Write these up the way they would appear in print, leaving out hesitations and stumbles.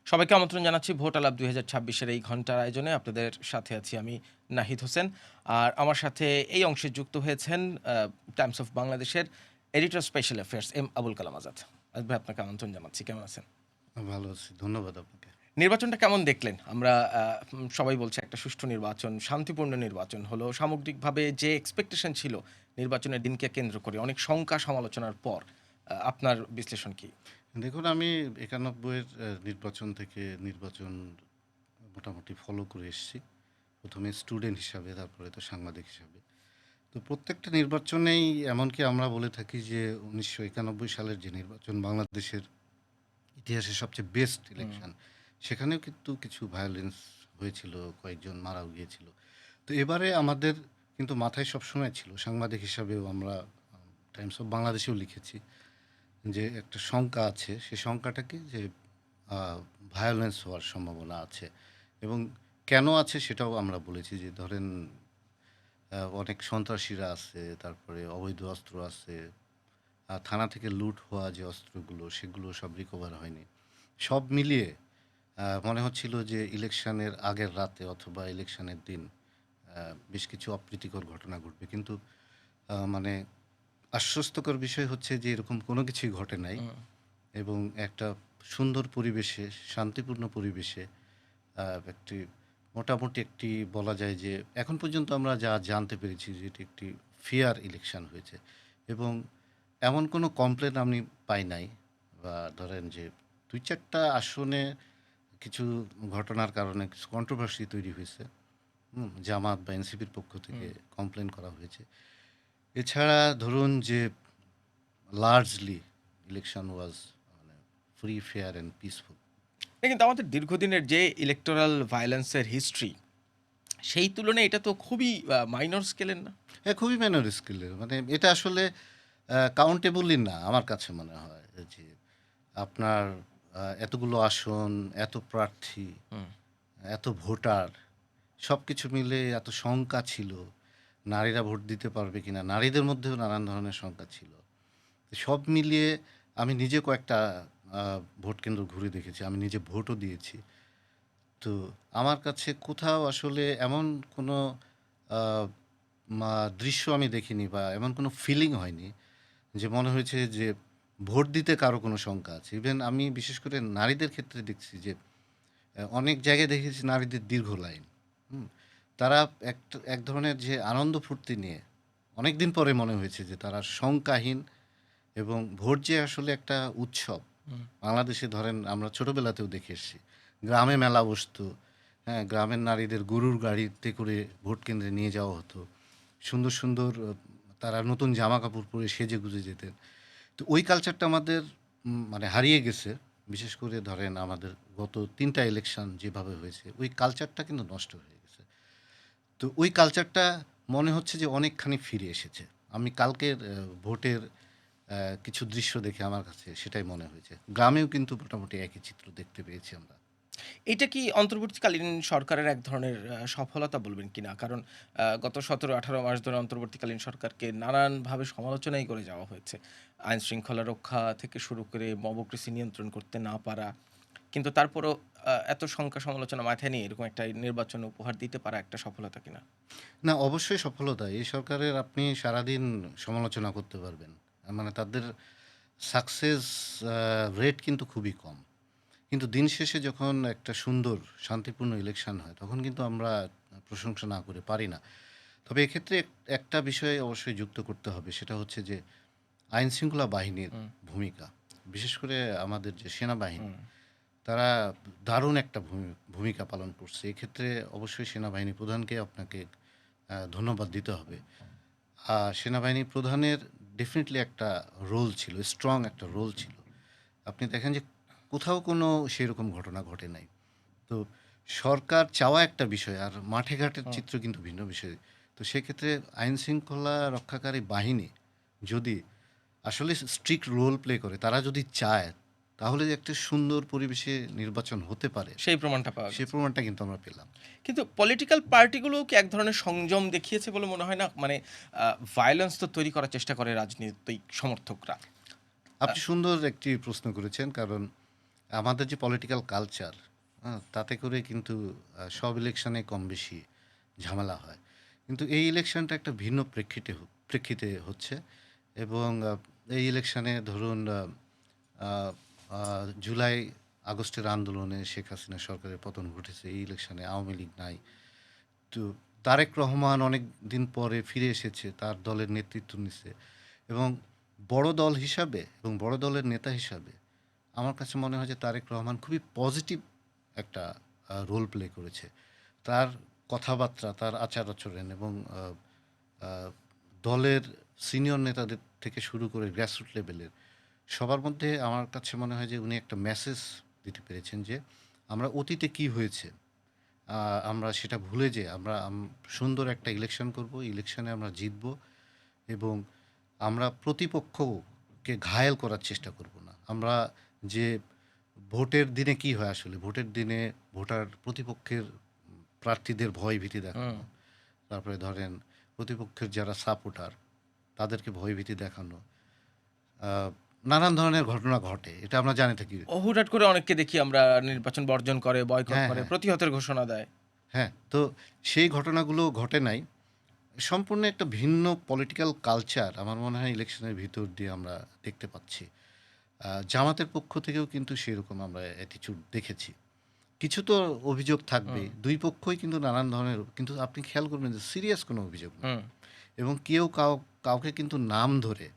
সবাইকে আমন্ত্রণ জানাচ্ছি ভোট আলাপ ২০২৬-এর এই ঘন্টার আয়োজনে। আপনাদের সাথে আছি আমি নাহিদ হোসেন। আর আমার সাথে এই অংশে যুক্ত হয়েছেন টাইমস অফ বাংলাদেশের editor special affairs Abul Kalam Azad. ভাই, আপনাকে আমন্ত্রণ জানাচ্ছি। কেমন আছেন? ভালো আছি। ধন্যবাদ আপনাকে। নির্বাচনটা কেমন দেখলেন? আমরা সবাই বলছে একটা সুষ্ঠু নির্বাচন, শান্তিপূর্ণ নির্বাচন হলো। সামগ্রিকভাবে যে এক্সপেকটেশন ছিল নির্বাচনের দিনকে কেন্দ্র করে অনেক শঙ্কা সমালোচনার পর আপনার বিশ্লেষণ কি? দেখুন, আমি ৯১ এর নির্বাচন মোটামুটি ফলো করে এসেছি। ১ম এ স্টুডেন্ট হিসাবে, তারপরে তো সাংবাদিক হিসাবে। তো প্রত্যেকটা নির্বাচনেই এমনকি আমরা বলে থাকি যে ১৯৯১ সালের যে নির্বাচন বাংলাদেশের ইতিহাসের সবচেয়ে বেস্ট ইলেকশন, সেখানেও কিন্তু কিছু ভায়োলেন্স হয়েছিল, কয়েকজন মারাও গিয়েছিল। তো এবারে আমাদের কিন্তু মাথায় সবসময় ছিল, সাংবাদিক হিসাবেও আমরা টাইমস অফ বাংলাদেশেও লিখেছি যে একটা শঙ্কা আছে। সেই শঙ্কাটা কি যে ভায়োলেন্স হওয়ার সম্ভাবনা আছে, এবং কেন আছে সেটাও আমরা বলেছি যে ধরেন অনেক সন্ত্রাসীরা আছে, তারপরে অবৈধ অস্ত্র আছে, থানা থেকে লুট হওয়া যে অস্ত্রগুলো সেগুলো সব রিকভার হয়নি। সব মিলিয়ে মনে হচ্ছিল যে ইলেকশনের আগের রাতে অথবা ইলেকশনের দিন বেশ কিছু অপ্রীতিকর ঘটনা ঘটবে, কিন্তু মানে আশ্বস্তকর বিষয় হচ্ছে যে এরকম কোনো কিছুই ঘটে নাই, এবং একটা সুন্দর পরিবেশে, শান্তিপূর্ণ পরিবেশে একটি মোটামুটি একটি বলা যায় যে এখন পর্যন্ত আমরা যা জানতে পেরেছি যে এটি একটি ফেয়ার ইলেকশন হয়েছে, এবং এমন কোনো কমপ্লেন আমি পাই নাই। বা ধরেন যে ২-৪টা আসনে কিছু ঘটনার কারণে কিছু কন্ট্রোভার্সি তৈরি হয়েছে। জামাত বা এনসিপির পক্ষ থেকে কমপ্লেন করা হয়েছে। এছাড়া ধরুন যে লার্জলি ইলেকশন ওয়াজ মানে ফ্রি, ফেয়ার অ্যান্ড পিসফুল। কিন্তু আমাদের দীর্ঘদিনের যে ইলেকটোরাল ভায়োলেন্সের হিস্ট্রি, সেই তুলনায় এটা তো খুবই মাইনর স্কেলের না? হ্যাঁ, খুবই ম্যানর স্কিলের, মানে এটা আসলে কাউন্টেবলই না আমার কাছে মনে হয় যে আপনার এতগুলো আসন, এত প্রার্থী, এত ভোটার, সব কিছু মিলে এত শঙ্কা ছিল। নারীরা ভোট দিতে পারবে কিনা, নারীদের মধ্যেও নানান ধরনের শঙ্কা ছিল। সব মিলিয়ে আমি নিজে কয়েকটা ভোট কেন্দ্র ঘুরে দেখেছি, আমি নিজে ভোটও দিয়েছি। তো আমার কাছে কোথাও আসলে এমন কোনো আহ, দৃশ্য আমি দেখিনি, বা এমন কোনো ফিলিং হয়নি যে মনে হয়েছে যে ভোট দিতে কারো কোনো শঙ্কা আছে। ইভেন আমি বিশেষ করে নারীদের ক্ষেত্রে দেখছি যে অনেক জায়গায় দেখেছি নারীদের দীর্ঘ লাইন। হুম, তারা এক ধরনের যে আনন্দ ফুর্তি নিয়ে অনেক দিন পরে মনে হয়েছে যে তারা শঙ্কাহীন, এবং ভোট যে আসলে একটা উৎসব। বাংলাদেশে ধরেন আমরা ছোটবেলাতেও দেখে এসেছি, গ্রামে মেলা বসতো। হ্যাঁ, গ্রামের নারীদের গরুর গাড়িতে করে ভোট কেন্দ্রে নিয়ে যাওয়া হতো। সুন্দর সুন্দর তারা নতুন জামা কাপড় পরে সেজে গুজে যেতেন। তো ওই কালচারটা আমাদের মানে হারিয়ে গেছে। বিশেষ করে ধরেন আমাদের গত ৩টা ইলেকশন যেভাবে হয়েছে, ওই কালচারটা কিন্তু নষ্ট হয়ে গেছে। তো ওই কালচারটা মনে হচ্ছে যে অনেকখানি ফিরে এসেছে। আমি কালকের ভোটের কিছু দৃশ্য দেখে আমার কাছে সেটাই মনে হয়েছে। গ্রামেও কিন্তু মোটামুটি একই চিত্র দেখতে পেয়েছি আমরা। এটা কি অন্তর্বর্তীকালীন সরকারের এক ধরনের সফলতা বলবেন কিনা? কারণ গত ১৭-১৮ মাস ধরে অন্তর্বর্তীকালীন সরকারকে নানানভাবে সমালোচনাই করে যাওয়া হয়েছে। আইন শৃঙ্খলা রক্ষা থেকে শুরু করে মব-ক্রেসি নিয়ন্ত্রণ করতে না পারা। কিন্তু তারপরও এত শঙ্কা সমালোচনা মাথায় নিয়ে এরকম একটা নির্বাচন উপহার দিতে পারা একটা সফলতা কিনা? না, অবশ্যই সফলতা। এই সরকারের আপনি সারাদিন সমালোচনা করতে পারবেন। মানে তাদের সাকসেস রেট কিন্তু খুবই কম। কিন্তু দিন শেষে যখন একটা সুন্দর শান্তিপূর্ণ ইলেকশন হয়, তখন কিন্তু আমরা প্রশংসা না করে পারি না। তবে এক্ষেত্রে একটা বিষয় অবশ্যই যুক্ত করতে হবে, সেটা হচ্ছে যে আইন শৃঙ্খলা বাহিনীর ভূমিকা। বিশেষ করে আমাদের যে সেনাবাহিনী, তারা দারুণ একটা ভূমিকা পালন করছে। এক্ষেত্রে অবশ্যই সেনাবাহিনী প্রধানকে আপনাকে ধন্যবাদ দিতে হবে। সেনাবাহিনী প্রধানের ডেফিনিটলি একটা রোল ছিল, স্ট্রং একটা রোল ছিল। আপনি দেখেন যে কোথাও কোনো সেরকম ঘটনা ঘটে নাই। তো সরকার চাওয়া একটা বিষয়, আর মাঠে ঘাটের চিত্র কিন্তু ভিন্ন বিষয়। তো সেক্ষেত্রে আইন শৃঙ্খলা রক্ষাকারী বাহিনী যদি আসলে স্ট্রিক্ট রোল প্লে করে, তারা যদি চায়, তাহলে যে একটা সুন্দর পরিবেশে নির্বাচন হতে পারে, সেই প্রমাণটা পাওয়া সেই গেছে। প্রমাণটা কিন্তু আমরা পেলাম। কিন্তু পলিটিক্যাল পার্টিগুলোও কি এক ধরনের সংযম দেখিয়েছে বলে মনে হয় না? মানে ভায়োলেন্স তো তৈরি করার চেষ্টা করে রাজনৈতিক সমর্থকরা। আ আপনি সুন্দর একটি প্রশ্ন করেছেন, কারণ আমাদের যে পলিটিক্যাল কালচার, তাতে করে কিন্তু সব ইলেকশনে কম বেশি ঝামেলা হয়। কিন্তু এই ইলেকশনটা একটা ভিন্ন প্রেক্ষিতে হচ্ছে এবং এই ইলেকশনে ধরুন আ আ জুলাই আগস্টের আন্দোলনে শেখ হাসিনা সরকারের পতন ঘটেছে। এই ইলেকশনে আওয়ামী লীগ নাই। তো তারেক রহমান অনেক দিন পরে ফিরে এসেছে। তার দলের নেতৃত্ব নিছে এবং বড় দল হিসাবে এবং বড় দলের নেতা হিসাবে আমার কাছে মনে হয় যে তারেক রহমান খুবই পজিটিভ একটা রোল প্লে করেছে। তার কথাবার্তা, তার আচার-আচরণ এবং আ দলের সিনিয়র নেতাদের থেকে শুরু করে গ্রাসরুট লেভেলের সবার মধ্যে আমার কাছে মনে হয় যে উনি একটা মেসেজ দিতে পেরেছেন যে আমরা অতীতে কি হয়েছে আ আমরা সেটা ভুলে যেয়ে আমরা সুন্দর একটা ইলেকশন করব। ইলেকশনে আমরা জিতব এবং আমরা প্রতিপক্ষকে ঘায়েল করার চেষ্টা করব না। আমরা যে ভোটের দিনে কি হয় আসলে? ভোটের দিনে ভোটার প্রতিপক্ষের প্রার্থীদের ভয়-ভীতি হুম। দেখানো। তারপরে ধরেন প্রতিপক্ষের যারা সাপোর্টার তাদেরকে ভয়ভীতি দেখানো। আ নানান ধরনের ঘটনা ঘটে। এটা আমরা জানি থাকি। হুটহাট করে অনেককে দেখি আমরা নির্বাচন বর্জন করে, বয়কট হ্যাঁ, করে, হ্যাঁ, প্রতিহতের ঘোষণা দেয়। হ্যাঁ। তো সেই ঘটনাগুলো ঘটে নাই। সম্পূর্ণ একটা ভিন্ন পলিটিক্যাল কালচার আমার মনে হয় ইলেকশনের ভিতর দিয়ে আমরা দেখতে পাচ্ছি। জামাতের পক্ষ থেকেও কিন্তু সেরকম আমরা অ্যাটিচিউড দেখেছি। কিছু তো অভিযোগ হুম, থাকবেই। ২ পক্ষই কিন্তু নানান ধরনের কিন্তু আপনি খেয়াল করবেন যে সিরিয়াস কোনো অভিযোগ না। হুম। এবং কেউ কাউকে কিন্তু নাম ধরে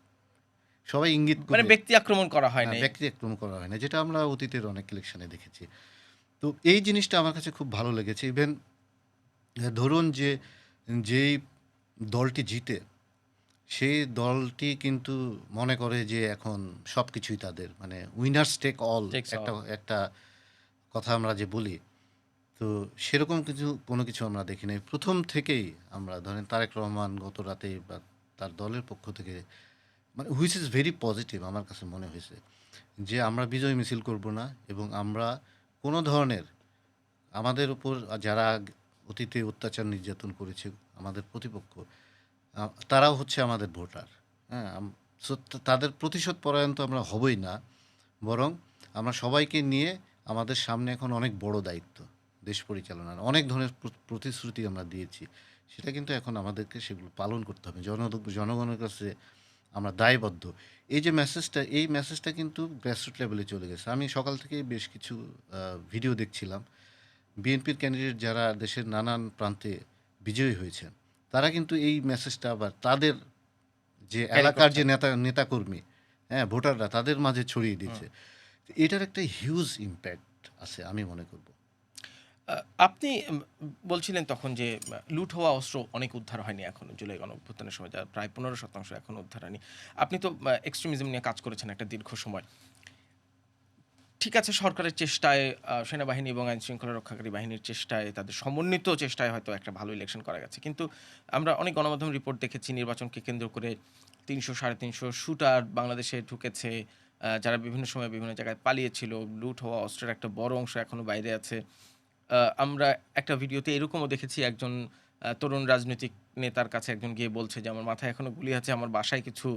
সবাই ইঙ্গিত মানে করে ব্যক্তি আক্রমণ করা হয় নাই। ব্যক্তি আক্রমণ করা হয় না। যেটা আমরা অতীতের অনেক ইলেকশনে দেখেছি। তো এই জিনিসটা আমার কাছে খুব ভালো লেগেছে। ইভেন ধরুন যেই দলটি জিতে সেই দলটি কিন্তু মনে করে যে এখন সবকিছুই তাদের। মানে উইনার্স টেক অল টেক্স একটা অল। একটা কথা আমরা যে বলি, তো সেরকম কোনো কিছু আমরা দেখি নাই। ১ম থেকেই আমরা ধরেন তারেক রহমান গত রাতে বা তার দলের পক্ষ থেকে মানে হুইচ ইজ ভেরি পজিটিভ আমার কাছে মনে হয়েছে। যে আমরা বিজয় মিছিল করব না এবং আমরা কোনো ধরনের আমাদের উপর যারা অতীতে অত্যাচার নির্যাতন করেছে আমাদের প্রতিপক্ষ আ তারাও হচ্ছে আমাদের ভোটার। হ্যাঁ? সো তাদের প্রতিশোধ পরায়ণ তো আমরা হবই না। বরং আমরা সবাইকে নিয়ে আমাদের সামনে এখন অনেক বড় দায়িত্ব দেশ পরিচালনার। অনেক ধরনের প্রতিশ্রুতি আমরা দিয়েছি। সেটা কিন্তু এখন আমাদেরকে সেগুলো পালন করতে হবে। জনগণের কাছে আমরা দায়বদ্ধ। এই মেসেজটা কিন্তু গ্রাসরুট লেভেলে চলে গেছে। আমি সকাল থেকেই বেশ কিছু আ ভিডিও দেখছিলাম। বিএনপির ক্যান্ডিডেট যারা দেশের নানান প্রান্তে বিজয়ী হয়েছেন, তারা কিন্তু এই মেসেজটা আবার তাদের যে ক্যারি এলাকার যে করছেন। নেতাকর্মী, হ্যাঁ? ভোটাররা তাদের মাঝে ছড়িয়ে হুম। দিচ্ছে। এটার একটা হিউজ ইমপ্যাক্ট আছে আমি মনে করব। আ আপনি বলছিলেন তখন যে লুট হওয়া অস্ত্র অনেক উদ্ধার হয়নি এখনো জুলাই গণঅভ্যুত্থানের সময় যা প্রায় ১৫% এখনো উদ্ধার হয়নি। আপনি তো এক্সট্রিমিজম নিয়ে কাজ করেছেন একটা দীর্ঘ সময়। ঠিক আছে সরকারের চেষ্টায় সেনাবাহিনী এবং আইনশৃঙ্খলা রক্ষাকারী বাহিনীর চেষ্টায় তাদের সমন্বিত চেষ্টায় হয়তো একটা ভালো ইলেকশন করা গেছে। কিন্তু আমরা অনেক গণমাধ্যম রিপোর্ট দেখেছি নির্বাচনকে কেন্দ্র করে ৩০০ ৩৫০ শুটার বাংলাদেশে ঢুকেছে। যারা বিভিন্ন সময়ে বিভিন্ন জায়গায় পালিয়েছিল। লুট হওয়া অস্ত্রের একটা বড় অংশ এখনো বাইরে আছে। আমরা একটা ভিডিওতে এরকমও দেখেছি একজন তরুণ রাজনৈতিক নেতার কাছে একজন গিয়ে বলছে যে, "আমার মাথায় এখনো গুলি আছে। আমার বাসায় কিছু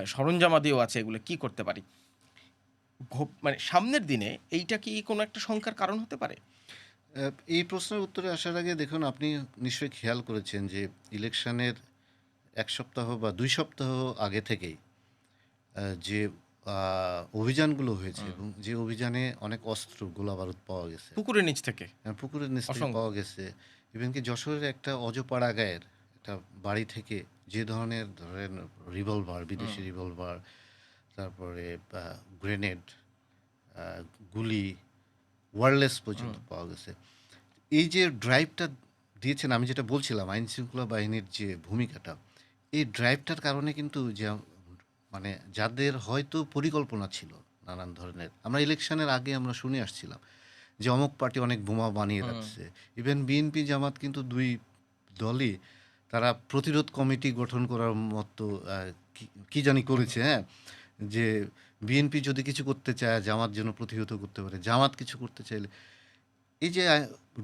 সরঞ্জামাদিও আছে। এগুলো কি করতে পারি?" মানে সামনের দিনে এইটা কি কোনো একটা শঙ্কার কারণ হতে পারে? অ্যা এই প্রশ্নের উত্তরে আসার আগে দেখুন আপনি নিশ্চয়ই খেয়াল করেছেন যে ইলেকশনের ১ সপ্তাহ বা ২ সপ্তাহ আগে থেকেই যে আ অভিযানগুলো হয়েছে হুম। এবং যে অভিযানে অনেক অস্ত্র, গোলাবারুদ পাওয়া গেছে। পুকুরের নিচ থেকে পুকুরের নিচ থেকে অসংখ্য। পাওয়া গেছে। ইভেন কি যশোরের একটা অজপাড়া গাঁয়ের একটা বাড়ি থেকে যে ধরনের ধরেন রিভলভার, হুম, বিদেশি রিভলভার, তারপরে আ গ্রেনেড, আ গুলি, ওয়্যারলেস হুম। পর্যন্ত পাওয়া গেছে। এই যে ড্রাইভটা দিয়েছেন আমি যেটা বলছিলাম আইনশৃঙ্খলা বাহিনীর যে ভূমিকাটা, এই ড্রাইভটার কারণে কিন্তু মানে যাদের হয়তো পরিকল্পনা ছিল নানান ধরনের। আমরা ইলেকশনের আগে আমরা শুনে আসছিলাম যে অমুক পার্টি অনেক বোমা বানিয়ে হুম, রাখছে। ইভেন বিএনপি জামাত কিন্তু ২ দলই তারা প্রতিরোধ কমিটি গঠন করার মতো আ কি কি জানি করেছে, হ্যাঁ? যে বিএনপি যদি কিছু করতে চায় জামাত যেন প্রতিহত করতে পারে। জামাত কিছু করতে চাইলে এই যে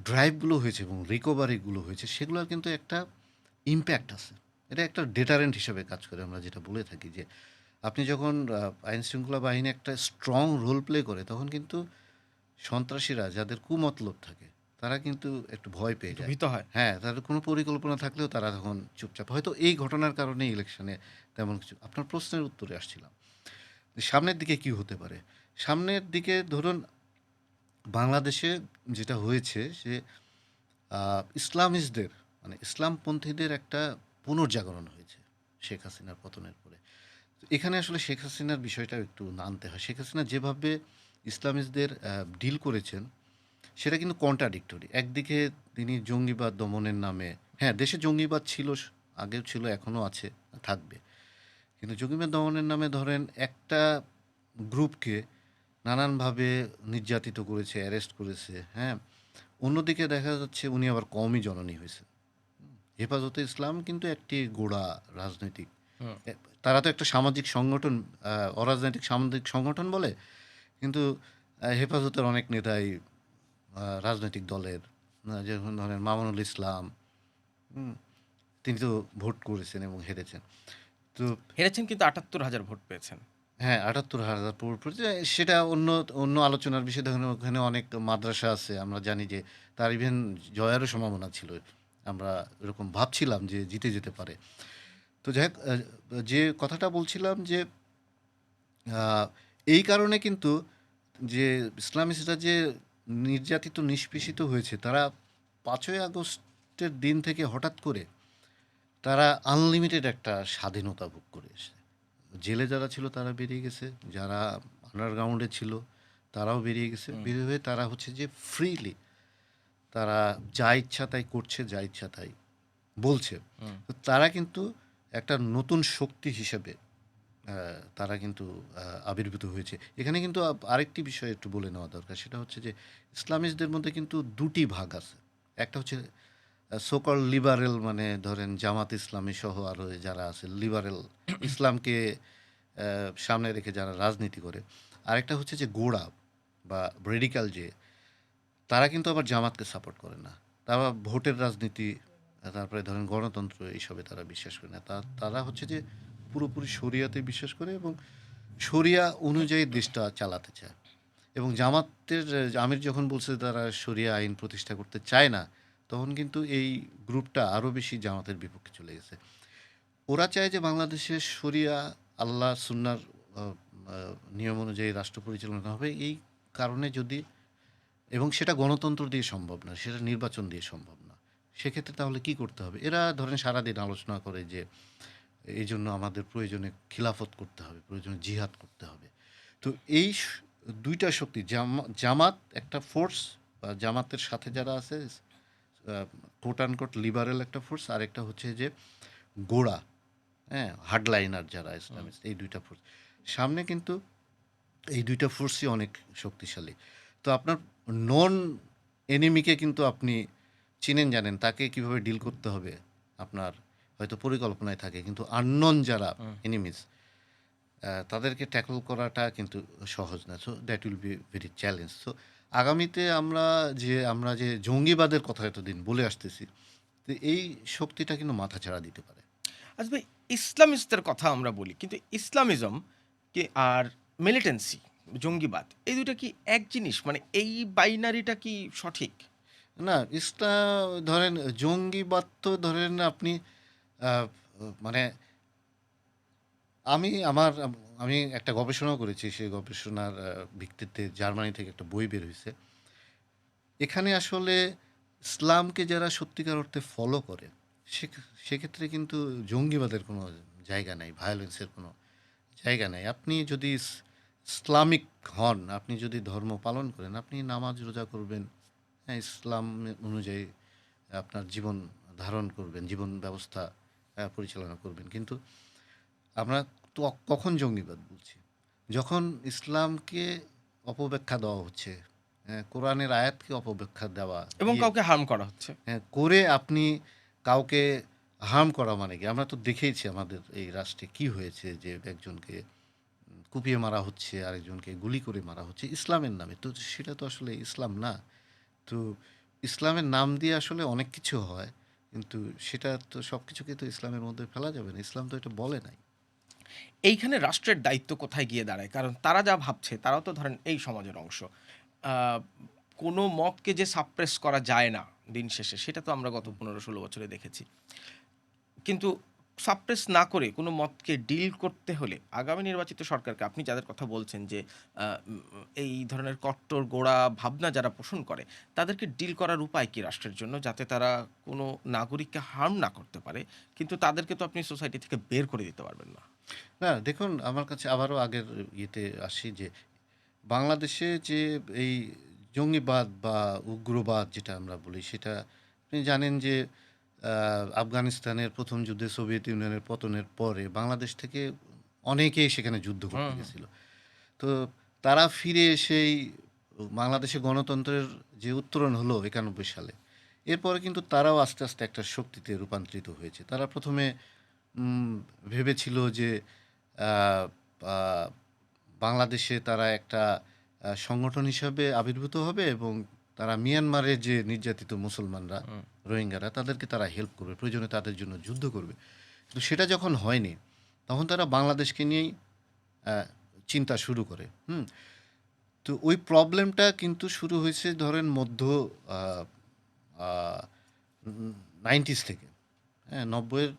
ড্রাইভগুলো হয়েছে এবং রিকভারি গুলো হয়েছে সেগুলোর কিন্তু একটা ইমপ্যাক্ট আছে। এটা একটা ডেটারেন্ট হিসেবে কাজ করে আমরা যেটা বলে থাকি যে আপনি যখন আইনশৃঙ্খলা বাহিনী একটা স্ট্রং রোল প্লে করে তখন কিন্তু সন্ত্রাসীরা যাদের কুমতলব থাকে তারা কিন্তু একটু ভয় পেয়ে একটু যায়। ভীত হয়। হ্যাঁ, তাদের কোনো পরিকল্পনা থাকলেও তারা তখন চুপচাপ। হয়তো এই ঘটনার কারণেই ইলেকশনে তেমন কিছু। আপনার প্রশ্নের উত্তরে আসছিলাম। সামনের দিকে কি হতে পারে? সামনের দিকে ধরুন বাংলাদেশে যেটা হয়েছে যে ইসলামিস্টদের মানে ইসলামপন্থীদের একটা পুনর্জাগরণ হয়েছে শেখ হাসিনার পতনের পরে। তো এখানে আসলে শেখ হাসিনার বিষয়টা একটু আনতে হয়। শেখ হাসিনা যেভাবে ইসলামিস্টদের ডিল করেছেন সেটা কিন্তু কন্ট্রাডিক্টরি। একদিকে তিনি জঙ্গিবাদ দমনের নামে হ্যাঁ, দেশে জঙ্গিবাদ ছিল, আগেও ছিল, এখনো আছে, থাকবে। কিন্তু জঙ্গিবাদ দমনের নামে ধরেন একটা গ্রুপকে নানানভাবে নির্যাতিত করেছে, অ্যারেস্ট করেছে, হ্যাঁ? অন্যদিকে দেখা যাচ্ছে উনি আবার কমই জননী হয়েছেন। হেফাজতে ইসলাম কিন্তু একটি গোঁড়া রাজনৈতিক হুম। এ তারা তো একটা সামাজিক সংগঠন, অরাজনৈতিক সামাজিক সংগঠন বলে। কিন্তু হেফাজতের অনেক নেতাই রাজনৈতিক দলের যেমন ধরেন মামুনুল ইসলাম, হুম? তিনি তো ভোট করেছেন এবং হেরেছেন। তো হেরেছেন কিন্তু ৭৮,০০০ ভোট পেয়েছেন। হ্যাঁ, ৭৮,০০০ পুরোপুরি যে সেটা অন্য অন্য আলোচনার বিষয়। দেখুন ওখানে অনেক মাদ্রাসা আছে। আমরা জানি যে তার ইভেন জয়েরও সম্ভাবনা ছিল। আমরা এরকম ভাবছিলাম যে জিতে যেতে পারে। তো যাই হোক, যে কথাটা বলছিলাম যে আ এই কারণে কিন্তু যে ইসলামিস্টরা যে নির্যাতিত নিষ্পেষিত হয়েছে তারা ৫ই আগস্টের দিন থেকে হঠাৎ করে তারা আনলিমিটেড একটা স্বাধীনতা ভোগ করে এসেছে। জেলে যারা ছিল তারা বেরিয়ে গেছে, যারা আন্ডারগ্রাউন্ডে ছিল তারাও বেরিয়ে গেছে। হুম, বের হয়ে তারা হচ্ছে যে ফ্রিলি তারা যা ইচ্ছা তাই করছে, যা ইচ্ছা তাই বলছে। হুম। তো তারা কিন্তু একটা নতুন শক্তি হিসেবে তারা কিন্তু আবির্ভূত হয়েছে। এখানে কিন্তু আরেকটি বিষয় একটু বলে নেওয়া দরকার। সেটা হচ্ছে যে ইসলামিস্টদের মধ্যে কিন্তু ২ টি ভাগ আছে। একটা হচ্ছে সো কল্ড লিবারেল, মানে ধরেন জামাত ইসলামী সহ আরো যারা আছে লিবারেল, ইসলামকে সামনে রেখে যারা রাজনীতি করে। আরেকটা হচ্ছে যে গোঁড়া বা রেডিকাল, যে তারা কিন্তু আবার জামাতকে সাপোর্ট করে না। তারা ভোটের রাজনীতি, তারপরে ধরেন গণতন্ত্র, এইসবে তারা বিশ্বাস করে না। তারা হচ্ছে যে পুরোপুরি শরিয়াতে বিশ্বাস করে এবং শরিয়া অনুযায়ী দেশটা চালাতে চায়। এবং জামাতের আমির যখন বলছে তারা শরিয়া আইন প্রতিষ্ঠা করতে চায় না, তখন কিন্তু এই গ্রুপটা আরও বেশি জামাতের বিপক্ষে চলে গেছে। ওরা চায় যে বাংলাদেশে শরিয়া, আল্লাহ সুন্নাহর আ আ নিয়ম অনুযায়ী রাষ্ট্র পরিচালনা হবে। এই কারণে যদি, এবং সেটা গণতন্ত্র দিয়ে সম্ভব না, সেটা নির্বাচন দিয়ে সম্ভব না। সেক্ষেত্রে তাহলে কি করতে হবে? এরা ধরেন সারাদিন আলোচনা করে যে এইজন্য আমাদের প্রয়োজনে খিলাফত করতে হবে, প্রয়োজনে জিহাদ করতে হবে। তো এই ২ টা শক্তি, জামাত একটা ফোর্স, বা জামাতের সাথে যারা আছে আ কোট আনকোট লিবারেল একটা ফোর্স, আরেকটা হচ্ছে যে গোঁড়া, হ্যাঁ? হার্ডলাইনার যারা হুম। ইসলামিস্ট, এই ২ টা ফোর্স। সামনে কিন্তু এই ২ টা ফোর্সই অনেক শক্তিশালী। তো আপনার নন এনিমিকে কিন্তু আপনি চিনেন, জানেন তাকে কিভাবে ডিল করতে হবে আপনার হয়তো পরিকল্পনায় থাকে। কিন্তু আননোন যারা হুম। এনিমিস, তাদেরকে ট্যাকল করাটা কিন্তু সহজ না। So that will be very challenge. So আগামীতে আমরা যে জঙ্গিবাদের কথা এতদিন বলে আসতেছি, তো এই শক্তিটা কিন্তু মাথাচাড়া দিতে পারে। আচ্ছা ভাই, ইসলামিস্টদের কথা আমরা বলি। কিন্তু ইসলামিজম কি আর মিলিটেন্সি, জঙ্গিবাদ এই ২ টা কি এক জিনিস? মানে এই বাইনারিটা কি সঠিক? না, ধরেন জঙ্গিবাদ তো ধরেন আপনি আ মানে আমি আমার আমি একটা গবেষণাও করেছি। সেই গবেষণার ভিত্তিতে জার্মানি থেকে একটা বই বের হইছে। এখানে আসলে ইসলামকে যারা সত্যিকার অর্থে ফলো করে, সেখ সেক্ষেত্রে কিন্তু জঙ্গিবাদের কোনো জায়গা নাই, ভায়োলেন্সের কোনো জায়গা নাই। আপনি যদি ইসলামিক হন, আপনি যদি ধর্ম পালন করেন, আপনি নামাজ রোজা করবেন, হ্যাঁ? ইসলাম অনুযায়ী আপনার জীবন ধারণ করবেন, জীবন ব্যবস্থা পরিচালনা করবেন। কিন্তু আমরা তো কখন জঙ্গিবাদ বলছি? যখন ইসলামকে অপব্যাখ্যা দেওয়া হচ্ছে, কোরআনের আয়াতকে অপব্যাখ্যা দেওয়া, এবং দিয়ে কাউকে হার্ম করা হচ্ছে। করে আপনি কাউকে হার্ম করা মানে কি? আমরা তো দেখেইছি আমাদের এই রাষ্ট্রে কি হয়েছে, যে একজনকে কুপিয়ে মারা হচ্ছে, আরেকজনকে গুলি করে মারা হচ্ছে ইসলামের নামে। তো সেটা তো আসলে ইসলাম না। তো ইসলামের নাম দিয়ে আসলে অনেক কিছু হয়। কিন্তু সেটা তো সবকিছুকে তো ইসলামের মধ্যে ফেলা যাবে না। ইসলাম তো এটা বলে নাই। এইখানে রাষ্ট্রের দায়িত্ব কোথায় গিয়ে দাঁড়ায়? কারণ তারা যা ভাবছে তারাও তো ধরেন এই সমাজের অংশ। আ কোনো মতকে যে সাপ্রেস করা যায় না দিন শেষে, সেটা তো আমরা গত হুম। ১৫-১৬ বছরে দেখেছি। কিন্তু সাপ্রেস না করে কোনো মতকে ডিল করতে হলে আগামী নির্বাচিত সরকারকে, আপনি যাদের কথা বলছেন যে এই ধরনের কট্টর গোঁড়া ভাবনা যারা পোষণ করে, তাদেরকে ডিল করার উপায় কি রাষ্ট্রের জন্য? যাতে তারা কোনো নাগরিককে হার্ম না করতে পারে। কিন্তু তাদেরকে তো আপনি সোসাইটি থেকে বের করে দিতে পারবেন না। না দেখুন আমার কাছে আবারও আগের ইয়েতে আসি যে বাংলাদেশে যে এই জঙ্গিবাদ বা উগ্রবাদ যেটা আমরা বলি সেটা আপনি জানেন যে আফগানিস্তানের প্রথম যুদ্ধে সোভিয়েত ইউনিয়নের পতনের পরে বাংলাদেশ থেকে অনেকেই সেখানে যুদ্ধ করতে হুম, হুম। গেছিল। তো তারা ফিরে এসেই বাংলাদেশে গণতন্ত্রের যে উত্তরণ হলো ৯১ সালে, এরপরে কিন্তু তারাও আস্তে আস্তে একটা শক্তিতে রূপান্তরিত হয়েছে। তারা প্রথমে উম ভেবেছিল যে আ আ বাংলাদেশে তারা একটা সংগঠন হিসাবে আবির্ভূত হবে এবং তারা মিয়ানমারের যে নির্যাতিত মুসলমানরা, হুম। রোহিঙ্গারা তাদেরকে তারা হেল্প করবে। প্রয়োজনে তাদের জন্য যুদ্ধ করবে। কিন্তু সেটা যখন হয়নি, তখন তারা বাংলাদেশকে নিয়েই আ চিন্তা শুরু করে। হুম? তো ওই প্রবলেমটা কিন্তু শুরু হয়েছে ধরেন মধ্য আ আ উম 90s থেকে। হ্যাঁ? ৯০ এর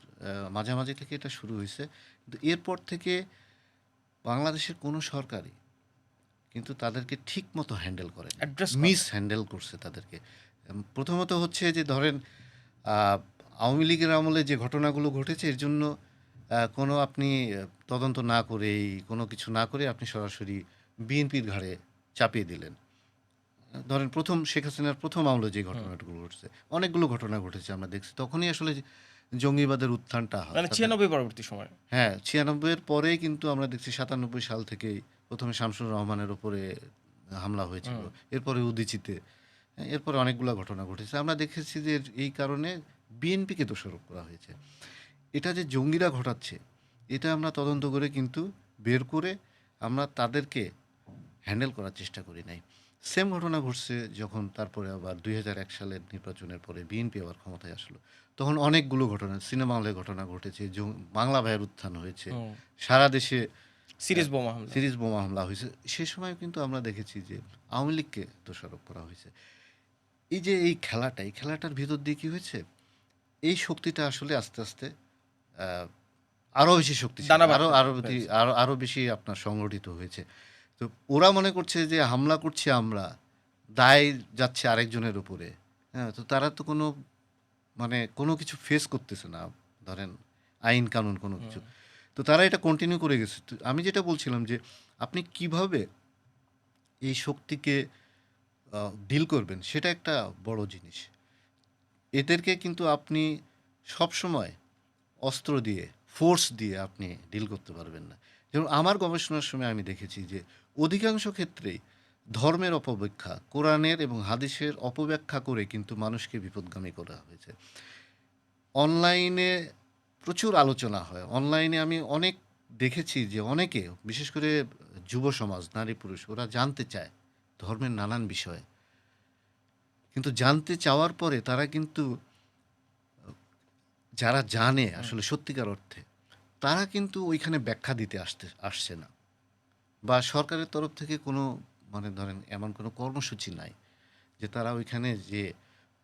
মাঝামাঝি থেকে এটা শুরু হইছে। কিন্তু এরপর থেকে বাংলাদেশের কোনো সরকারই কিন্তু তাদেরকে ঠিকমতো হ্যান্ডেল করে নাই। অ্যাড্রেস করে মিস নাই। হ্যান্ডেল করছে তাদেরকে। প্রথমত হচ্ছে যে ধরেন আ আওয়ামী লীগের আমলে যে ঘটনাগুলো ঘটেছে এর জন্য কোনো আপনি তদন্ত না করেই, কোনো কিছু না করে আপনি সরাসরি বিএনপির ঘাড়ে চাপিয়ে দিলেন। ধরেন শেখ হাসিনার ১ম আমলে যে হুম। ঘটনাগুলো ঘটছে, অনেকগুলো ঘটনা ঘটেছে আমরা দেখছি। তখনই আসলে জঙ্গিবাদের উত্থানটা হয়। মানে ৯৬ পরবর্তী সময়ে। হ্যাঁ, ৯৬ এর পরেই কিন্তু আমরা দেখছি ৯৭ সাল থেকেই ১ম এ শামসুর রহমানের উপরে হামলা হয়েছিল। হুম। এরপরে উদীচীতে, এরপরে অনেকগুলা ঘটনা ঘটেছে। আমরা দেখেছি যে এই কারণে বিএনপিকে দোষারোপ করা হয়েছে। এটা যে জঙ্গিরা ঘটাচ্ছে, এটা আমরা তদন্ত করে কিন্তু বের করে আমরা তাদেরকে হ্যান্ডেল করার চেষ্টা করি নাই। সেম ঘটনা ঘটছে যখন তারপরে আবার ২০০১ সালের নির্বাচনের পরে বিএনপি আবার ক্ষমতায় আসলো। তখন অনেকগুলো ঘটনা, সিনেমা হলে ঘটনা ঘটেছে, বাংলা ভাইয়ের উত্থান হয়েছে। হুম। সারা দেশে সিরিজ বোমা হামলা। সিরিজ বোমা হামলা হয়েছে। সে সময় কিন্তু আমরা দেখেছি যে আওয়ামী লীগকে দোষারোপ করা হয়েছে। এই যে এই খেলাটা, এই খেলাটার ভিতর দিয়ে কি হয়েছে? এই শক্তিটা আসলে আস্তে, আস্তে আ আরো বেশি শক্তিশালী। দানা আরো বাঁধতে আরো বেশি পেরেছে। আরো আরো বেশি আপনার সংগঠিত হয়েছে। তো ওরা মনে করছে যে হামলা করছি আমরা, দায় যাচ্ছে আরেকজনের উপরে। হ্যাঁ? তো তারা তো কোনো মানে কোনো কিছু ফেস করতেছে না। ধরেন আইন কানুন কোনো কিছু। হুম। তো তারা এটা কন্টিনিউ করে গেছে। তো আমি যেটা বলছিলাম যে আপনি কিভাবে এই শক্তিকে আ ডিল করবেন সেটা একটা বড় জিনিস। এদেরকে কিন্তু আপনি সবসময় অস্ত্র দিয়ে, ফোর্স দিয়ে আপনি ডিল করতে পারবেন না। যেমন আমার গবেষণার সময় আমি দেখেছি যে অধিকাংশ ক্ষেত্রেই ধর্মের অপব্যাখ্যা, কোরআনের এবং হাদিসের অপব্যাখ্যা করে কিন্তু মানুষকে বিপথগামী করা হয়েছে। অনলাইনে প্রচুর আলোচনা হয়। অনলাইনে আমি অনেক দেখেছি যে অনেকে, বিশেষ করে যুব সমাজ, নারী-পুরুষ ওরা জানতে চায় ধর্মের নানান বিষয়ে। কিন্তু জানতে চাওয়ার পরে তারা কিন্তু যারা জানে হুম। আসলে সত্যিকার অর্থে, তারা কিন্তু ওইখানে ব্যাখ্যা দিতে আসছে না। বা সরকারের তরফ থেকে কোনো মানে ধরেন এমন কোনো কর্মসূচি নাই যে তারা ওইখানে যেয়ে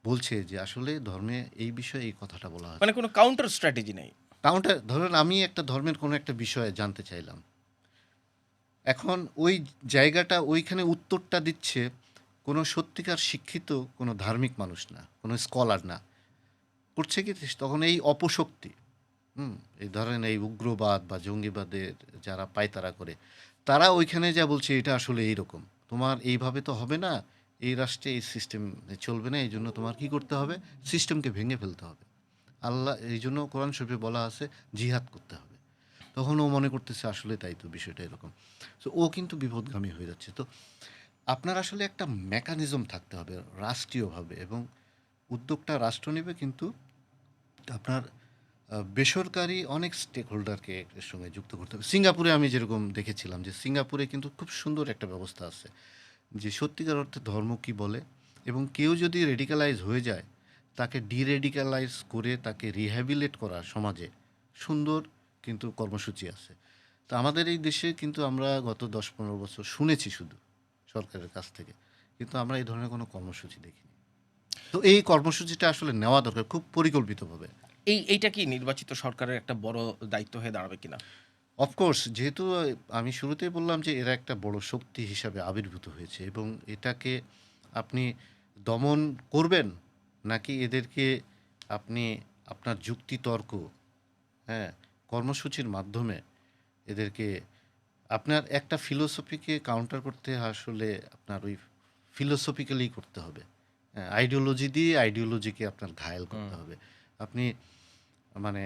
বলছে যে আসলে ধর্মে এই বিষয়ে এই কথাটা বলা মানে হচ্ছে। কোনো কাউন্টার স্ট্র্যাটেজি নেই। কাউন্টার ধরেন আমি একটা ধর্মের কোনো একটা বিষয়ে জানতে চাইলাম। এখন ওই জায়গাটা ওইখানে উত্তরটা দিচ্ছে কোনো সত্যিকার শিক্ষিত কোনো ধার্মিক মানুষ না, কোনো স্কলার না। করছে কি তখন এই অপশক্তি, হুম? এই ধরেন এই উগ্রবাদ বা জঙ্গিবাদের যারা পায়তারা করে, তারা ওইখানে যা বলছে এটা আসলে এইরকম। তোমার এইভাবে তো হবে না। এই রাষ্ট্রে এই সিস্টেম চলবে না। এইজন্য তোমার কি করতে হবে? সিস্টেমকে ভেঙে ফেলতে হবে। আল্লাহ এইজন্য কোরআন শরীফে বলা আছে জিহাদ করতে হবে। তখন ও মনে করতেছে আসলে তাই তো বিষয়টা এরকম। সো ও কিন্তু বিপথগামী হয়ে যাচ্ছে। তো আপনার আসলে একটা মেকানিজম থাকতে হবে রাষ্ট্রীয়ভাবে এবং উদ্যোগটা রাষ্ট্র নেবে কিন্তু আপনার বেসরকারি অনেক স্টেক হোল্ডারকে এর সঙ্গে যুক্ত করতে হবে। সিঙ্গাপুরে আমি যেরকম দেখেছিলাম যে সিঙ্গাপুরে কিন্তু খুব সুন্দর একটা ব্যবস্থা আছে। যে সত্যিকার অর্থে ধর্ম কী বলে এবং কেউ যদি রেডিকালাইজ হয়ে যায়, তাকে ডিরেডিকালাইজ করে তাকে রিহ্যাবিলেট করা সমাজে সুন্দর কিন্তু কর্মসূচি আছে। তো আমাদের এই দেশে কিন্তু আমরা গত ১০-১৫ বছর শুনেছি শুধু সরকারের কাছ থেকে। কিন্তু আমরা এই ধরনের কোনো কর্মসূচি দেখিনি। তো এই কর্মসূচিটা আসলে নেওয়া দরকার খুব পরিকল্পিতভাবে। এইটা কি নির্বাচিত সরকারের একটা বড় দায়িত্ব হয়ে দাঁড়াবে কিনা? অফকোর্স যেহেতু আমি শুরুতেই বললাম যে এরা একটা বড় শক্তি হিসাবে আবির্ভূত হয়েছে এবং এটাকে আপনি দমন করবেন নাকি এদেরকে আপনি আপনার যুক্তিতর্ক, হ্যাঁ, কর্মসূচির মাধ্যমে এদেরকে আপনার একটা ফিলোসফিকে কাউন্টার করতে আসলে আপনার ওই ফিলোসফিক্যালি করতে হবে। হ্যাঁ, আইডিওলজি দিয়ে আইডিওলজিকে আপনার ঘায়েল করতে হবে। আপনি মানে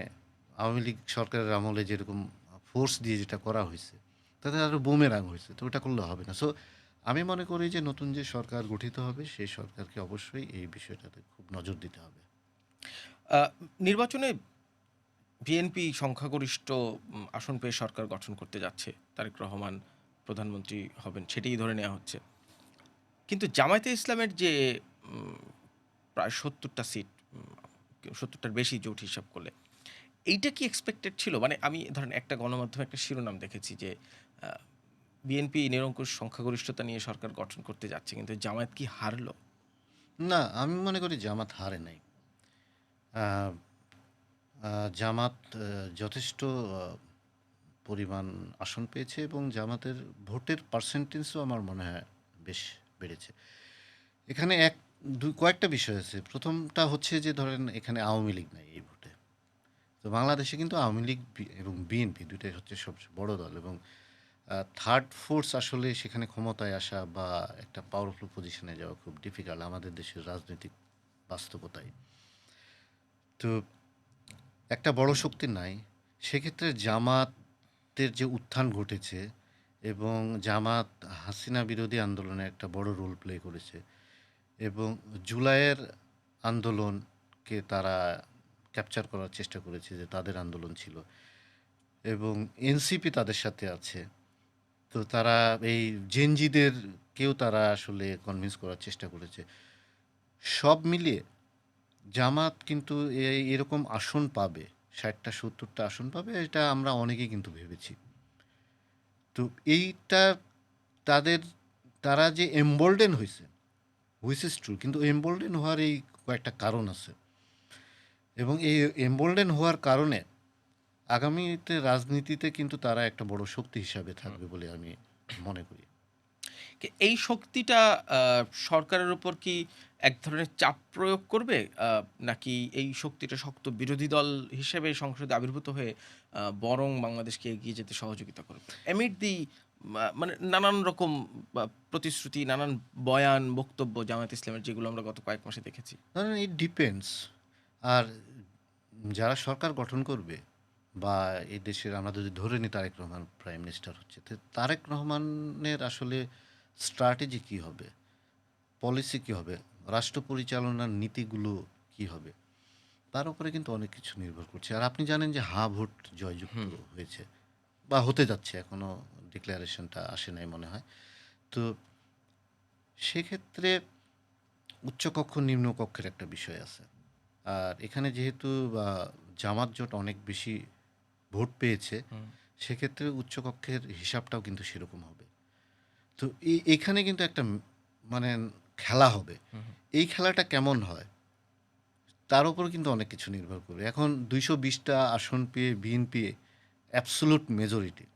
আওয়ামী লীগ সরকারের আমলে যেরকম ফোর্স দিয়ে যেটা করা হয়েছে তাতে আরও বুমেরাং হয়েছে, তো ওটা করলে হবে না। সো আমি মনে করি যে নতুন যে সরকার গঠিত হবে সেই সরকারকে অবশ্যই এই বিষয়টাতে খুব নজর দিতে হবে। আ নির্বাচনে বিএনপি সংখ্যাগরিষ্ঠ আসন পেয়ে সরকার গঠন করতে যাচ্ছে। তারেক রহমান প্রধানমন্ত্রী হবেন সেটিই ধরে নেওয়া হচ্ছে। কিন্তু জামায়াতে ইসলামের যে উম প্রায় ৭০ টা সিট, ৭০ টার বেশি জোট হিসাব করলে। এইটা কি এক্সপেক্টেড ছিল? মানে আমি ধরেন একটা গণমাধ্যমে একটা শিরোনাম দেখেছি যে আ বিএনপি নিরঙ্কুশ সংখ্যাগরিষ্ঠতা নিয়ে সরকার গঠন করতে যাচ্ছে। কিন্তু জামায়াত কি হারল? না, আমি মনে করি জামাত হারে নাই। আহ, জামাত যথেষ্ট পরিমাণ আসন পেয়েছে এবং জামাতের ভোটের পার্সেন্টেজও আমার মনে হয় বেশ বেড়েছে। এখানে কয়েকটা বিষয় আছে। প্রথমটা হচ্ছে যে ধরেন এখানে আওয়ামী লীগ নাই এই ভোটে। তো বাংলাদেশে কিন্তু আওয়ামী লীগ এবং বিএনপি দুইটাই হচ্ছে সবচেয়ে বড় দল এবং থার্ড ফোর্স আসলে সেখানে ক্ষমতায় আসা বা একটা পাওয়ারফুল পজিশনে যাওয়া খুব ডিফিকাল্ট আমাদের দেশের রাজনৈতিক বাস্তবতায়। তো একটা বড় শক্তি নাই। সেক্ষেত্রে জামাতের যে উত্থান ঘটেছে এবং জামাত হাসিনা বিরোধী আন্দোলনে একটা বড় রোল প্লে করেছে এবং জুলাইয়ের আন্দোলনকে তারা ক্যাপচার করার চেষ্টা করেছে যে তাদের আন্দোলন ছিল এবং এনসিপি তাদের সাথে আছে। তো তারা এই জেনজিদেরকেও তারা আসলে কনভিন্স করার চেষ্টা করেছে। সব মিলিয়ে জামাত কিন্তু এরকম আসন পাবে, ৬০টা ৭০টা আসন পাবে, এটা আমরা অনেকেই কিন্তু ভেবেছি। তো এইটা তাদের তারা যে এমবোল্ডেন হয়েছে, হুইচ ইজ ট্রু, কিন্তু এমবোল্ডেন হওয়ার এই কয়েকটা কারণ আছে এবং এই এমবোল্ডেন হওয়ার কারণে আগামীতে রাজনীতিতে কিন্তু তারা একটা বড় শক্তি হিসাবে থাকবে বলে আমি মনে করি। এই শক্তিটা আ সরকারের উপর কি এক ধরনের চাপ প্রয়োগ করবে? নাকি এই শক্তিটা শক্ত বিরোধী দল হিসেবে সংসদে আবির্ভূত হয়ে বরং বাংলাদেশকে এগিয়ে যেতে সহযোগিতা করবে? এমিড দি মানে নানান রকম প্রতিশ্রুতি, নানান বয়ান, বক্তব্য জামায়াত ইসলামের যেগুলো আমরা গত কয়েক মাসে দেখেছি। ধরেন ইট ডিপেন্ডস। আর যারা সরকার গঠন করবে বা এই দেশের আমরা যদি ধরে নিই তারেক রহমান প্রাইম মিনিস্টার হচ্ছে, তো তারেক রহমানের আসলে স্ট্র্যাটেজি কী হবে, পলিসি কী হবে, রাষ্ট্র পরিচালনার নীতিগুলো কী হবে, তার উপরে কিন্তু অনেক কিছু নির্ভর করছে। আর আপনি জানেন যে ভোট জয়যুক্ত হয়েছে বা হতে যাচ্ছে, এখনও ডিক্লারেশনটা আসে নাই মনে হয়। তো সেক্ষেত্রে উচ্চকক্ষ নিম্নকক্ষের একটা বিষয় আছে। আর এখানে যেহেতু জামাত জোট অনেক বেশি ভোট পেয়েছে, সেক্ষেত্রে উচ্চকক্ষের হিসাবটাও কিন্তু সেরকম হবে। তো এখানে কিন্তু একটা মানে খেলা হবে। এই খেলাটা কেমন হয় তার উপর কিন্তু অনেক কিছু নির্ভর করবে। এখন ২২০টা আসন পেয়ে বিএনপি অ্যাবসোলুট মেজরিটি।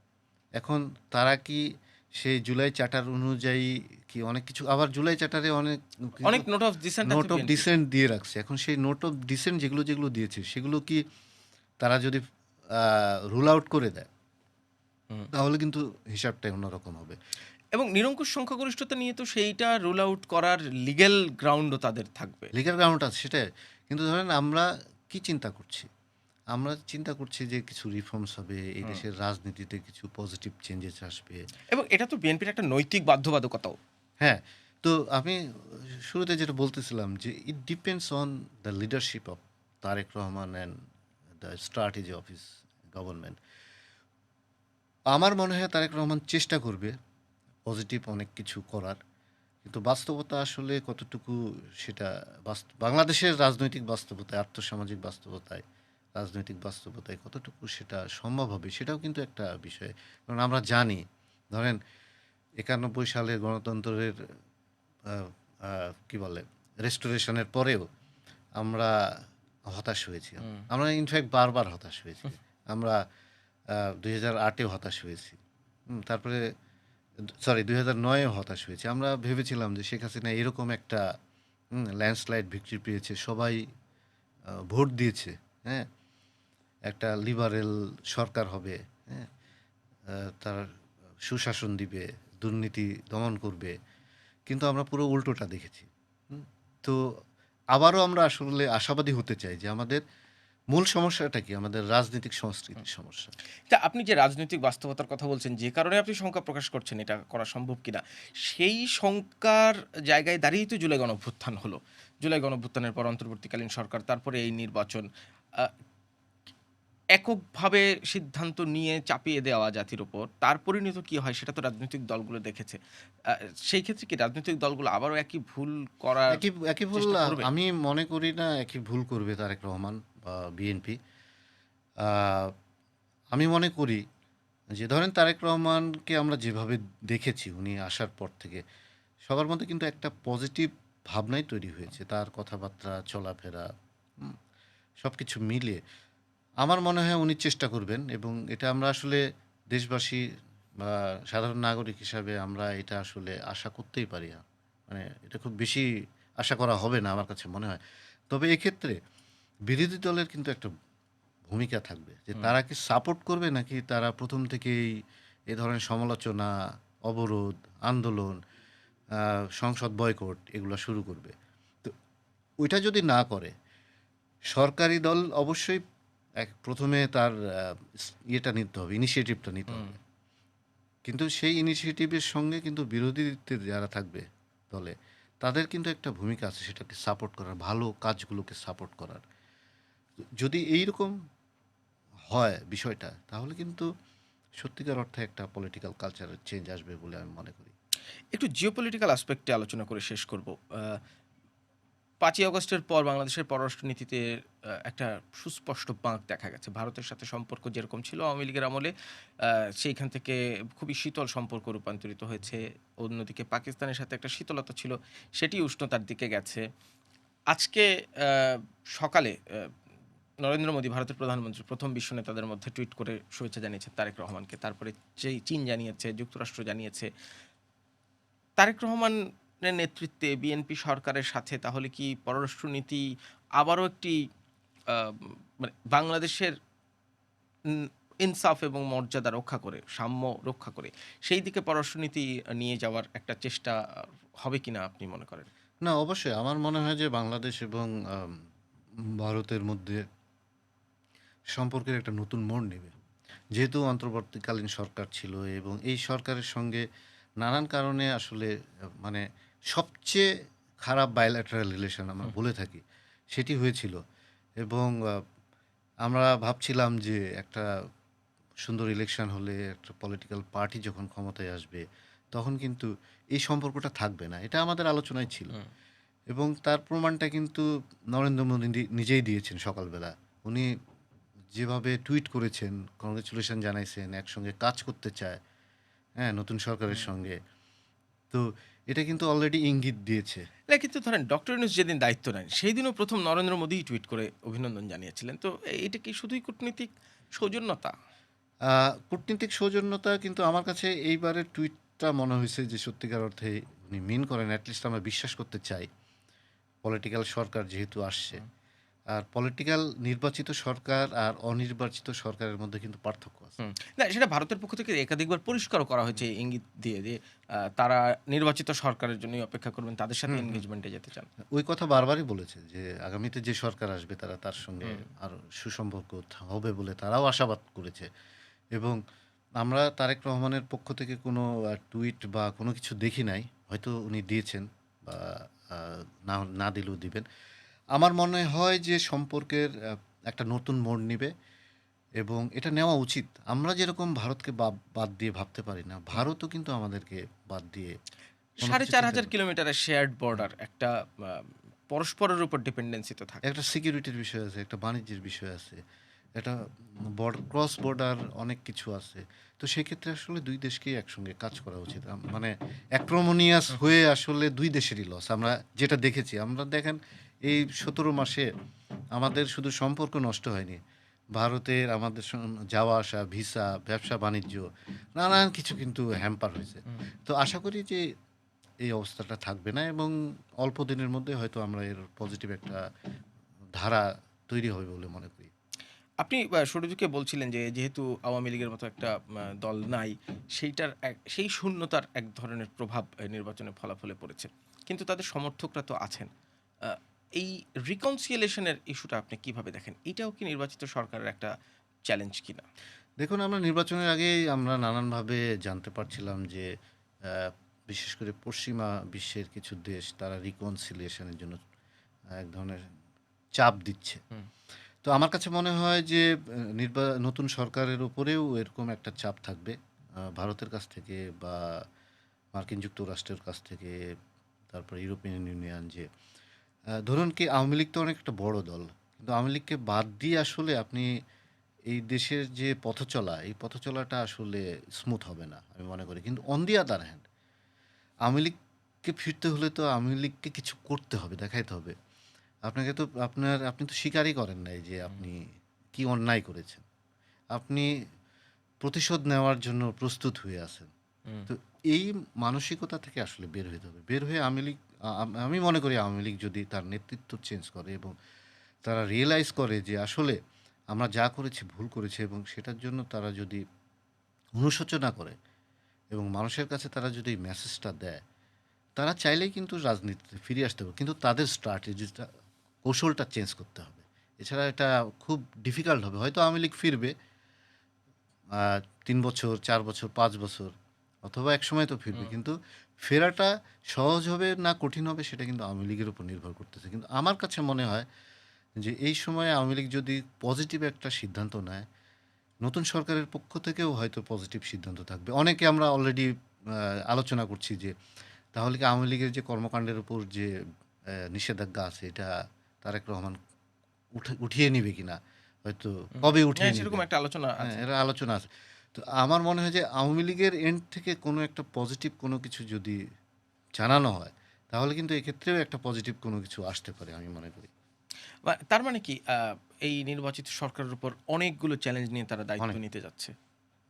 এখন তারা কি সেই জুলাই চার্টার অনুযায়ী কি অনেক কিছু, আবার জুলাই চার্টারে অনেক কিন্তু অনেক নোট অফ ডিসেন্ট আছে নোট অফ বিএনপির। ডিসেন্ট দিয়ে রাখছে। এখন সেই নোট অফ ডিসেন্ট যেগুলো দিয়েছে সেগুলো কি তারা যদি রুল আউট করে দেয় তাহলে কিন্তু হিসাবটা অন্যরকম হবে। এবং নিরঙ্কুশ সংখ্যাগরিষ্ঠতা নিয়ে তো সেইটা রুল আউট করার লিগ্যাল গ্রাউন্ডও তাদের থাকবে। লিগ্যাল গ্রাউন্ড আছে সেটাই। কিন্তু ধরেন আমরা কি চিন্তা করছি? আমরা চিন্তা করছি যে কিছু রিফর্মস হবে, এই দেশের রাজনীতিতে কিছু পজিটিভ চেঞ্জেস আসবে। এবং এটা তো বিএনপির একটা নৈতিক বাধ্যবাধকতাও। হ্যাঁ, তো আমি শুরুতে যেটা বলতেছিলাম যে it depends on the leadership of Tarek Rahman and the strategy of his government. আমার মনে হয় তারেক রহমান চেষ্টা করবে পজিটিভ অনেক কিছু করার। কিন্তু বাস্তবতা আসলে কতটুকু সেটা বাংলাদেশের রাজনৈতিক বাস্তবতায়, আর্থসামাজিক বাস্তবতায়, রাজনৈতিক বাস্তবতায় কতটুকু সেটা সম্ভব হবে সেটাও কিন্তু একটা বিষয়। কারণ আমরা জানি ধরেন ৯১ সালের গণতন্ত্রের কি বলে রেস্টোরেশনের পরেও আমরা হতাশ হয়েছি। আমরা ইনফ্যাক্ট বারবার হতাশ হয়েছি। আমরা ২০০৮-এও হতাশ হয়েছি। তারপরে সরি ২০০৯-এও হতাশ হয়েছি। আমরা ভেবেছিলাম যে শেখ হাসিনা এরকম একটা ল্যান্ডস্লাইড ভিক্টরি পেয়েছে। সবাই ভোট দিয়েছে। হ্যাঁ? একটা লিবারেল সরকার হবে। হ্যাঁ? তার সুশাসন দিবে, দুর্নীতি দমন করবে। কিন্তু আমরা পুরো উল্টোটা দেখেছি। হুম? তো আবারও আমরা আসলে আশাবাদী হতে চাই যে আমাদের মূল সমস্যাটা কি? আমাদের রাজনৈতিক সংস্কৃতির সমস্যা। তা আপনি যে রাজনৈতিক বাস্তবতার কথা বলছেন, যে কারণে আপনি শঙ্কা প্রকাশ করছেন এটা করা সম্ভব কিনা, সেই শঙ্কার জায়গায় দাঁড়িয়েই তো জুলাই গণঅভ্যুত্থান হলো। জুলাই গণঅভ্যুত্থানের পর অন্তর্বর্তীকালীন সরকার, তারপরে এই নির্বাচন। আ এককভাবে সিদ্ধান্ত নিয়ে চাপিয়ে দেওয়া জাতির উপর, তার পরিণত কি হয় সেটা তো রাজনৈতিক দলগুলো দেখেছে। আ সেই ক্ষেত্রে কি রাজনৈতিক দলগুলো আবারও একই ভুল করার একই ভুল চেষ্টা করবে? আমি মনে করি না একই ভুল করবে তারেক রহমান বা বিএনপি। আ আমি মনে করি যে ধরেন তারেক রহমানকে আমরা যেভাবে দেখেছি উনি আসার পর থেকে, সবার মধ্যে কিন্তু একটা পজিটিভ ভাবনাই তৈরি হয়েছে। তার কথাবার্তা, চলাফেরা, হুম? সবকিছু মিলিয়ে আমার মনে হয় উনি চেষ্টা করবেন এবং এটা আমরা আসলে দেশবাসী বা সাধারণ নাগরিক হিসাবে আমরা এটা আসলে আশা করতেই পারি না। মানে এটা খুব বেশি আশা করা হবে না আমার কাছে মনে হয়। তবে এক্ষেত্রে বিরোধী দলের কিন্তু একটা ভূমিকা থাকবে যে হুম। তারা কি সাপোর্ট করবে নাকি তারা প্রথম থেকেই এ ধরনের সমালোচনা, অবরোধ, আন্দোলন, সংসদ বয়কট এগুলা শুরু করবে। তো ওইটা যদি না করে সরকারি দল অবশ্যই ১ম এ তার ইয়েটা নিতে হবে, ইনিশিয়েটিভটা নিতে হুম। হবে। কিন্তু সেই ইনিশিয়েটিভের সঙ্গে কিন্তু বিরোধীতে যারা থাকবে দলে, তাদের কিন্তু একটা ভূমিকা আছে সেটাকে সাপোর্ট করার, ভালো কাজগুলোকে সাপোর্ট করার। যদি এইরকম হয় বিষয়টা, তাহলে কিন্তু সত্যিকার অর্থে একটা পলিটিক্যাল কালচারের চেঞ্জ আসবে বলে আমি মনে করি। একটু জিওপলিটিক্যাল অ্যাসপেক্টে আলোচনা করে শেষ করব। ৫ই আগস্টের পর বাংলাদেশের পররাষ্ট্রনীতিতে একটা সুস্পষ্ট বাঁক দেখা গেছে। ভারতের সাথে সম্পর্ক যেরকম ছিল আওয়ামী লীগের আমলে, সেইখান থেকে খুবই শীতল সম্পর্ক রূপান্তরিত হয়েছে। অন্যদিকে পাকিস্তানের সাথে একটা শীতলতা ছিল, সেটি উষ্ণতার দিকে গেছে। আজকে আ সকালে নরেন্দ্র মোদী, ভারতের প্রধানমন্ত্রী, ১ম বিশ্ব নেতাদের মধ্যে টুইট করে শুভেচ্ছা জানিয়েছেন তারেক রহমানকে। তারপরে চীন জানিয়েছে, যুক্তরাষ্ট্র জানিয়েছে। তারেক রহমানের নেতৃত্বে বিএনপি সরকারের সাথে তাহলে কি পররাষ্ট্রনীতি আবারও একটি আ মানে বাংলাদেশের উম ইনসাফ এবং মর্যাদা রক্ষা করে, সাম্য রক্ষা করে, সেই দিকে পররাষ্ট্রনীতি নিয়ে যাওয়ার একটা চেষ্টা হবে কিনা আপনি মনে করেন? না অবশ্যই আমার মনে হয় যে বাংলাদেশ এবং ভারতের মধ্যে সম্পর্কের একটা নতুন মোড় নেবে। যেহেতু অন্তর্বর্তীকালীন সরকার ছিল এবং এই সরকারের সঙ্গে নানান কারণে আসলে মানে সবচেয়ে খারাপ বায়ল্যাটারাল রিলেশন আমরা হুম, বলে থাকি, সেটি হয়েছিল এবং আমরা ভাবছিলাম যে একটা সুন্দর ইলেকশন হলে একটা পলিটিক্যাল পার্টি যখন ক্ষমতায় আসবে, তখন কিন্তু এই সম্পর্কটা থাকবে না। এটা আমাদের আলোচনায় ছিল হুম। এবং তার প্রমাণটা কিন্তু নরেন্দ্র মোদী নিজেই দিয়েছেন সকালবেলা। উনি যেভাবে টুইট করেছেন, কংগ্রাচুলেশন জানাইছেন, একসঙ্গে কাজ করতে চায়, হ্যাঁ? নতুন সরকারের সঙ্গে। তো এটা কিন্তু অলরেডি ইঙ্গিত দিয়েছে। না, কিন্তু ধরেন ডক্টর ইউনূস যেদিন দায়িত্ব নেন, সেইদিনও ১ম নরেন্দ্র মোদিই টুইট করে অভিনন্দন জানিয়েছিলেন। তো এটা কি শুধুই কূটনীতিক সৌজন্যতা? আ কূটনীতিক সৌজন্যতা কিন্তু আমার কাছে এইবারের টুইটটা মনে হইছে যে সত্যিকার অর্থে উনি মিন করেন। এট লিস্ট আমরা বিশ্বাস করতে চাই। পলিটিক্যাল সরকার যেহেতু আসছে। আর পলিটিক্যাল নির্বাচিত সরকার আর অনির্বাচিত সরকারের মধ্যে কিন্তু পার্থক্য আছে। হুম। না, সেটা ভারতের পক্ষ থেকে একাধিকবার পরিষ্কারও করা হয়েছে ইঙ্গিত দিয়ে যে তারা নির্বাচিত সরকারের জন্যই অপেক্ষা করবেন, তাদের সাথে হুম, হুম। এনগেজমেন্ট এ যেতে চান। ওই কথা বারবারই বলেছে যে আগামীতে যে সরকার আসবে তারা তার সঙ্গে হুম, আরো সুসম্পর্ক হবে বলে তারাও আশাবাদ করেছে। এবং আমরা তারেক রহমানের পক্ষ থেকে কোনো টুইট বা কোনো কিছু দেখি নাই। হয়তো উনি দিয়েছেন বা আ না না দিলেও দিবেন। আমার মনে হয় যে সম্পর্কের একটা নতুন মোড় নিবে এবং এটা নেওয়া উচিত। আমরা যেরকম ভারতকে বাদ দিয়ে ভাবতে পারি না, হুম। ভারতও কিন্তু আমাদেরকে বাদ দিয়ে কোনো কিছু চিন্তা ৪,৫০০ করে না। কিলোমিটারের শেয়ার্ড হুম। বর্ডার একটা আ পরস্পরের উপর ডিপেন্ডেন্সি তো থাকে। একটা সিকিউরিটির বিষয় আছে, একটা বাণিজ্যের বিষয় আছে। এটা ক্রস বর্ডার অনেক কিছু আছে। তো সেক্ষেত্রে আসলে ২ দেশকেই একসঙ্গে কাজ করা উচিত। মানে অ্যাক্রোমোনিয়াস হুম, হয়ে আসলে ২ দেশেরই লস। আমরা যেটা দেখেছি, আমরা দেখেন এই ১৭ মাসে আমাদের শুধু সম্পর্ক নষ্ট হয়নি। ভারতের আমাদের যাওয়া আসা, ভিসা, ব্যবসা-বাণিজ্য নানান কিছু কিন্তু হ্যাম্পার হয়েছে। হুম। তো আশা করি যে এই অবস্থাটা থাকবে না এবং অল্প দিনের মধ্যে হয়তো আমরা এর পজিটিভ একটা ধারা তৈরি হবে বলে মনে করি। আপনি শুরুর দিকে বলছিলেন যে যেহেতু আওয়ামী লীগের মতো একটা দল নাই, সেই শূন্যতার এক ধরনের প্রভাব নির্বাচনের ফলাফলে পড়েছে। কিন্তু তাদের সমর্থকরা তো আছেন। আ এই reconciliation এর ইস্যুটা আপনি কিভাবে দেখেন? এটাও কি নির্বাচিত সরকারের একটা চ্যালেঞ্জ কিনা? দেখুন, আমরা নির্বাচনের আগেই আমরা নানানভাবে জানতে পারছিলাম যে বিশেষ করে পশ্চিমা বিশ্বের কিছু দেশ তারা রিকনসিলিয়েশনের জন্য এক ধরনের চাপ দিচ্ছে। হুম, তো আমার কাছে মনে হয় যে নতুন সরকারের উপরেও এরকম একটা চাপ থাকবে ভারতের কাছ থেকে বা মার্কিন যুক্তরাষ্ট্রের কাছ থেকে, তারপরে ইউরোপিয়ান ইউনিয়ন, যে ধরুন কি আওয়ামী লীগ তো অনেক একটা বড় দল, কিন্তু আওয়ামী লীগকে বাদ দিয়ে আসলে আপনি এই দেশের যে পথচলা, এই পথচলাটা আসলে স্মুথ হবে না আমি মনে করি। কিন্তু on the other hand Awami লীগকে ফিরতে হলে তো আওয়ামী লীগকে কিছু করতে হবে, দেখাইতে হবে। আপনাকে তো আপনি তো স্বীকারই করেন নাই যে হুম, আপনি কি অন্যায় করেছেন। আপনি প্রতিশোধ নেওয়ার জন্য প্রস্তুত হয়ে আছেন। হুম, তো এই মানসিকতা থেকে আসলে বের হইতে হবে। বের হয়ে আওয়ামী লীগ, আমি মনে করি আওয়ামী লীগ যদি তার নেতৃত্ব চেঞ্জ করে এবং তারা রিয়ালাইজ করে যে আসলে আমরা যা করেছি ভুল করেছি এবং সেটার জন্য তারা যদি অনুশোচনা করে এবং মানুষের কাছে তারা যদি এই মেসেজটা দেয়, তারা চাইলেই কিন্তু রাজনীতিতে ফিরে আসতে হবে। কিন্তু তাদের স্ট্র্যাটেজিটা, কৌশলটা চেঞ্জ করতে হবে। এছাড়া এটা খুব ডিফিকাল্ট হবে। হয়তো আওয়ামী লীগ ফিরবে ৩ বছর, ৪ বছর, ৫ বছর অথবা একসময় তো ফিরবে। হুম। কিন্তু ফেরাটা সহজ হবে না কঠিন হবে সেটা কিন্তু আওয়ামী লীগের উপর নির্ভর করতেছে। কিন্তু আমার কাছে মনে হয় যে এই সময়ে আওয়ামী লীগ যদি পজিটিভ একটা সিদ্ধান্ত নেয়, নতুন সরকারের পক্ষ থেকেও হয়তো পজিটিভ সিদ্ধান্ত থাকবে। অনেকে আমরা অলরেডি আলোচনা করছি যে তাহলে কি আওয়ামী লীগের যে কর্মকাণ্ডের উপর যে নিষেধাজ্ঞা আছে এটা তারেক রহমান উঠিয়ে নিবে কিনা? হয়তো কবে উঠিয়ে হ্যাঁ, নিবে? সেরকম একটা আলোচনা হ্যাঁ, আছে। এরা আলোচনা আছে। তো আমার মনে হয় যে আওয়ামী লীগের এন্ড থেকে কোনো একটা পজিটিভ কোনো কিছু যদি জানানো হয়, তাহলে কিন্তু এক্ষেত্রেও একটা পজিটিভ কোনো কিছু আসতে পারে আমি মনে করি। তার মানে কি এই নির্বাচিত সরকারের উপর অনেকগুলো চ্যালেঞ্জ নিয়ে তারা দায়িত্ব অনেক, নিতে যাচ্ছে?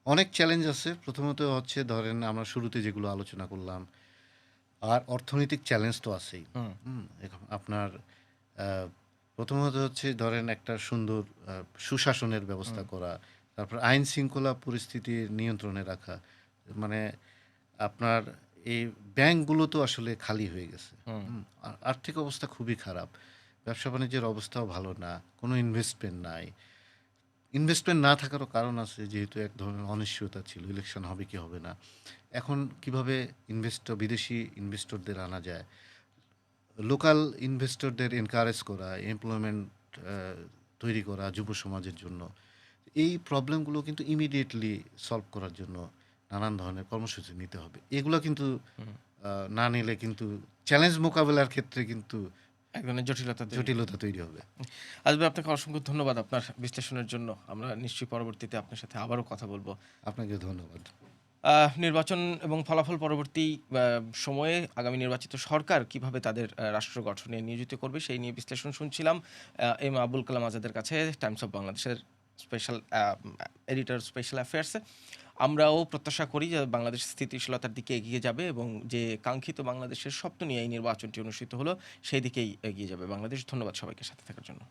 অনেক চ্যালেঞ্জ আছে। প্রথমত হচ্ছে ধরেন আমরা শুরুতে যেগুলো আলোচনা করলাম, আর অর্থনৈতিক চ্যালেঞ্জ তো আছেই। হুম, এখন আপনার আ প্রথমত হচ্ছে ধরেন একটা সুন্দর সুশাসনের ব্যবস্থা হুম, করা। তারপর আইন শৃঙ্খলা পরিস্থিতি নিয়ন্ত্রণে রাখা। মানে আপনার এই ব্যাংকগুলো তো আসলে খালি হয়ে গেছে। হুম। আর্থিক অবস্থা খুবই খারাপ। ব্যবসা-বাণিজ্যের অবস্থাও ভালো না। কোনো ইনভেস্টমেন্ট নাই। ইনভেস্টমেন্ট না থাকারও কারণ আছে, যেহেতু এক ধরনের অনিশ্চয়তা ছিল। ইলেকশন হবে কি হবে না। এখন কিভাবে বিদেশি ইনভেস্টরদের আনা যায়? লোকাল ইনভেস্টরদের এনকারেজ করা, এমপ্লয়মেন্ট আ তৈরি করা যুব সমাজের জন্য। এই প্রবলেমগুলো কিন্তু ইমিডিয়েটলি সলভ করার জন্য নানান ধরনের কর্মসূচি নিতে হবে। এগুলো কিন্তু হুম। আ না নিলে কিন্তু চ্যালেঞ্জ মোকাবেলার ক্ষেত্রে কিন্তু এক ধরনের জটিলতা তৈরি হবে। জটিলতা তৈরি হবে। আসলে আপনাকে অসংখ্য ধন্যবাদ আপনার বিশ্লেষণের জন্য। আমরা নিশ্চয়ই পরবর্তীতে আপনার সাথে আবারও কথা বলব। আপনাকে ধন্যবাদ। নির্বাচন এবং ফলাফল পরবর্তী আ সময়ে আগামী নির্বাচিত সরকার কিভাবে তাদের রাষ্ট্র গঠনে নিয়োজিত করবে সেই নিয়ে বিশ্লেষণ শুনছিলাম এম আবুল কালাম আজাদের কাছে, টাইমস অফ বাংলাদেশের স্পেশাল এডিটর স্পেশাল অ্যাফেয়ার্সে। আমরাও প্রত্যাশা করি যে বাংলাদেশ স্থিতিশীলতার দিকে এগিয়ে যাবে এবং যে কাঙ্ক্ষিত বাংলাদেশের স্বপ্ন নিয়ে এই নির্বাচনটি অনুষ্ঠিত হলো সেই দিকেই এগিয়ে যাবে বাংলাদেশ। ধন্যবাদ সবাইকে সাথে থাকার জন্য।